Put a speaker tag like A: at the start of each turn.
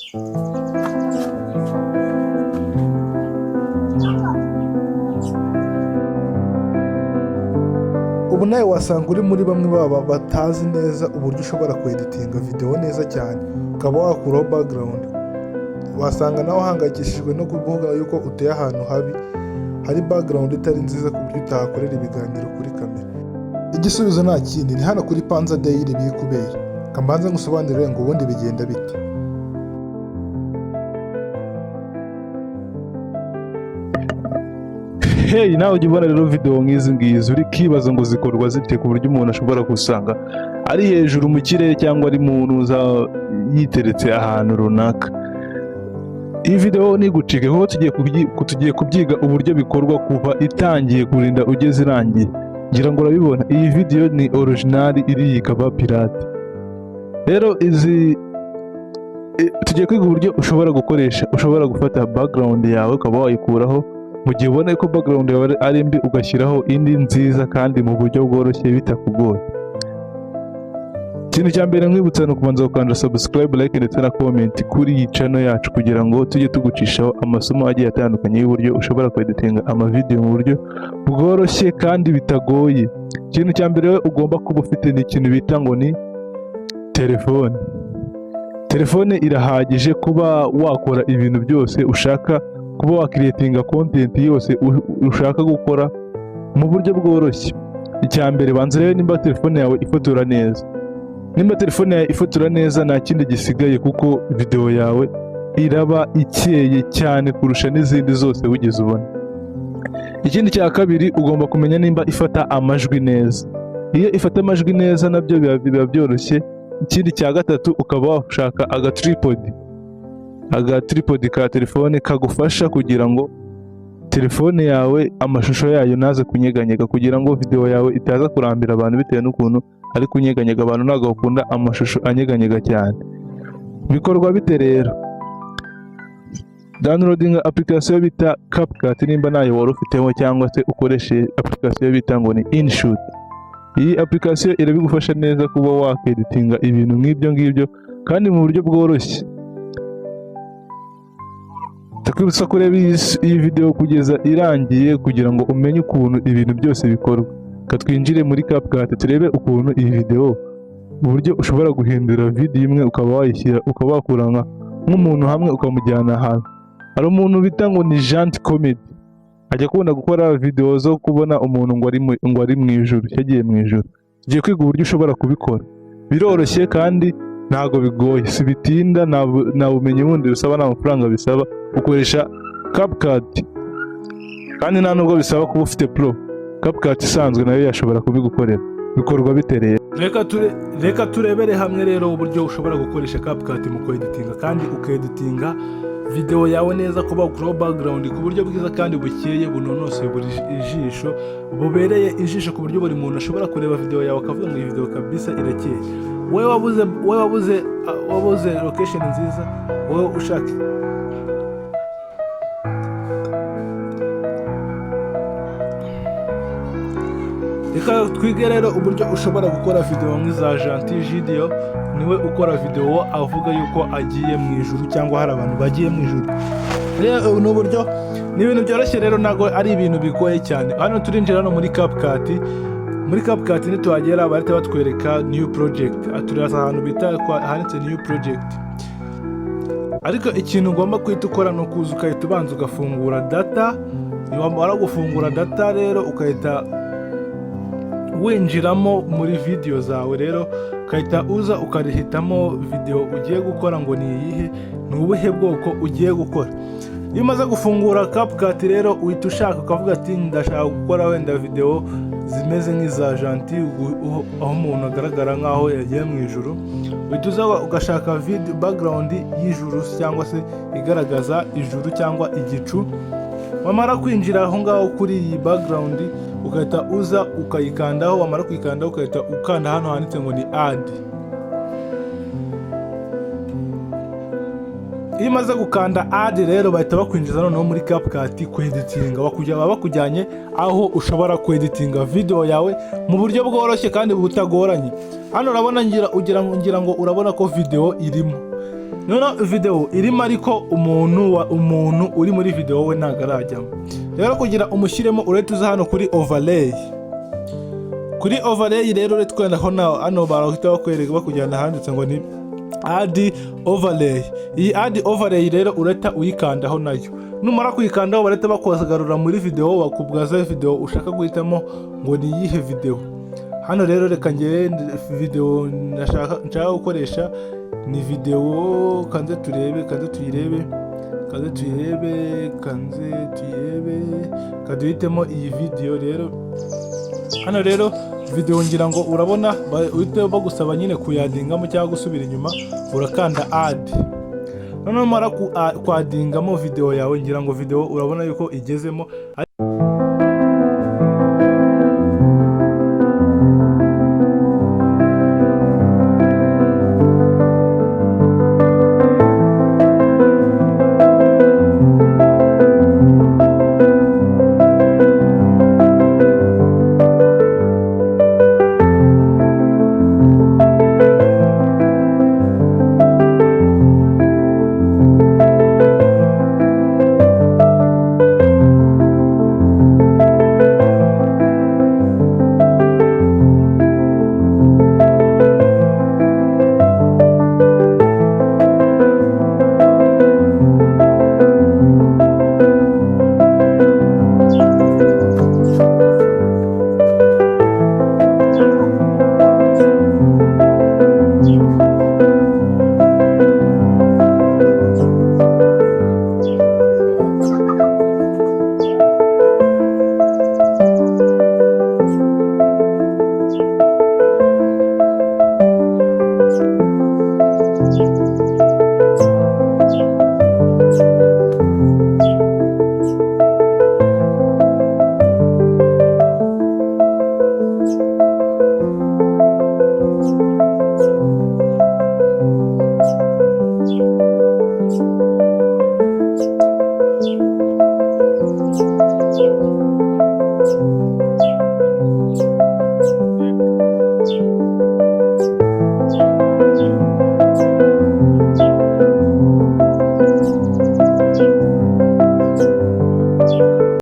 A: Ubu nawe wasanga uri muri bamwe baba batazi neza uburyo ushobora kweditinga video neza cyane ukaba wakuraho background. Wasanga nawe uhangayikishijwe no kuvuga yuko utuye ahantu habi hari background itari nziza ku buryo utahakorera ibiganiro kuri kamera. Igisubizo nta kindi, ni hano kuri Panza Daily biri kubera. Kambanza ngusobanurire ngo ubundi bigenda bite.
B: Hey, nawe ujya ubona rero video nk'izi ngizi uri kibaza ngo zikorwa zite ku buryo umuntu ashobora gusanga ari hejuru mu kirere cyangwa ari muntu yiteretse ahantu runaka. Iyi video nigucike kuko tugiye kubyiga uburyo bikorwa kuva itangiye kurinda ugeze irangiye. Ngira ngo urabibona, iyi video ni original, iri ikaba pirate. Rero tugiye kwiga uburyo ushobora gufata background yawe ukaba wayikuraho mu gihe ubona ko background yawe ari mbi, ugashyiraho indi nziza kandi mu buryo bworoshye bitakugoye. Ikintu cya mbere nkwibutsa ni ukubanza gukanda subscribe, like ndetse na comment kuri iyi channel yacu kugira ngo tujye tugucishaho amasomo agiye atandukanye y'uburyo ushobora kweditinga amavideo mu buryo bworoshye kandi bitagoye. Ikintu cya mbere ugomba kuba ufite ni ikintu bita ngo ni telefone. Telefone irahagije kuba wakora ibintu byose ushaka, kuba wakiriyetinga content yose ushaka gukora mu buryo bworoshye. Icya mbere banza rero nimba telefone yawe ifotora neza. Nimba telefone yawe ifotora neza nta kindi gisigaye, kuko video yawe iraba ikeye cyane kurusha n'izindi zose wigeze ubona. Ikindi cya kabiri ugomba kumenya nimba ifata amajwi neza. Iyo ifata amajwi neza nabyo biba byoroshye. Ikindi cya gatatu ukaba washaka agatripod ka telefone kagufasha kugira ngo telefone yawe amashusho yayo naze kunyeganyega, kugira ngo video yawe itaza kurambira abantu bitewe n'ukuntu ari kunyeganyega. Abantu ntabwo bakunda amashusho anyeganyega cyane. Bikorwa bite rero? Downloading application bita CAPCUT nimba nayo wari ufiteho, cyangwa se ukoreshe application bita ngo ni inshot. Iyi application irabigufasha neza kuba wakeditinga ibintu nk'ibyo ngibyo kandi mu buryo bworoshye. Ndakwibutsa kureba iyi video kugeza irangiye kugira ngo umenye ukuntu ibintu byose bikorwa. Katwinjire muri CAPCUT turebe ukuntu iyi video, uburyo ushobora guhindura video imwe ukaba wayishyira, ukaba wakuranga nk'umuntu hamwe ukamujyana ahantu. Hari umuntu bita ngo ni Gent Comedy, ajya kubona gukora video zo kubona umuntu ngo ari mu ijuru, yagiye mu ijuru. Tugiye kwiga uburyo ushobora kubikora. Biroroshye kandi ntago bigoye, si bitinda, nta bumenyi bundi bisaba, nta mafaranga bisaba. Ukoresha CAPCUT kandi nta nubwo bisaba kuba ufite Pro. CAPCUT isanzwe nayo yashobora kubigukorera. Bikorwa bitereye. Reka turebere hamwe rero uburyo ushobora gukoresha CAPCUT mu kweditinga kandi ukeditinga video yawe neza, kuba ukuraho background ku buryo bwiza kandi bukeye bunonosoye buri ijisho, bubereye ijisho ku buryo buri muntu ashobora kureba video yawe akavuga ngo iyi video kabisa irakeye. Wowe wabuze location nziza, wowe ushaka reka twige rero uburyo ushobora gukora video nk'iza Gentil Video. Niwe ukora video avuga yuko agiye mu ijuru cyangwa hari abantu bagiye mu ijuru. Rero n'uburyo ni ibintu byoroshye rero, ntago ari ibintu bigoye cyane. Hano turinjira no muri CAPCUT. Muri CAPCUT nituhagera bahita batwereka new project. Aturaza ahantu bita handitse new project. Ariko ikintu ugomba kwita ukora no kuza ukahita ubanza ugafungura data. Niwamara gufungura data rero ukahita winjiramo muri video zawe, rero ukahita uza ukarihitamo video ugiye gukora ngo ni iyihe, ni ubuhe bwoko ugiye gukora. Iyo umaze gufungura CAPCUT rero uhita ushaka ukavuga ati ndashaka gukora wenda video zimeze nk'iza Gentil, aho umuntu agaragara nk'aho yagiye mu ijuru. Uhita uza ugashaka video background y'ijuru cyangwa se igaragaza ijuru cyangwa igicu. Wamara kwinjira aho ngaho kuri iyi background ukahita uza ukayikandaho. Wamara kuyikandaho ukahita ukanda hano handitse ngo ni add. Iyo umaze gukanda add rero bahita bakwinjiza noneho muri CAPCUT kweditinga. Bakujyanye aho ushobora kweditinga video yawe mu buryo bworoshye kandi butagoranye. Hano urabona ngira ngo urabona ko video irimo.
A: noneho video irimo ariko umuntu uri muri video we ntabwo arajyamo. Rero kugira umushyiremo uretse uza hano kuri overlay. Kuri overlay rero uretse kwenda hano barahita bakwereka bakujyana handitse ngo ni add overlay. Iyi add overlay rero ureta uyikandaho nayo. Numara kuyikandaho bareta bakozagarura muri video bakubwaza video ushaka guhitamo ngo ni iyihe video. Hano rero reka ngere video nshaka gukoresha ni video kanze tuyirebe kaduhitemo iyi video rero. Hano rero video ngira ngo urabona uhite bagusaba nyine kuyadingamo cyangwa gusubira inyuma urakanda add. Noneho mara kwadingamo video yawe ngira ngo video urabona yuko igezemo.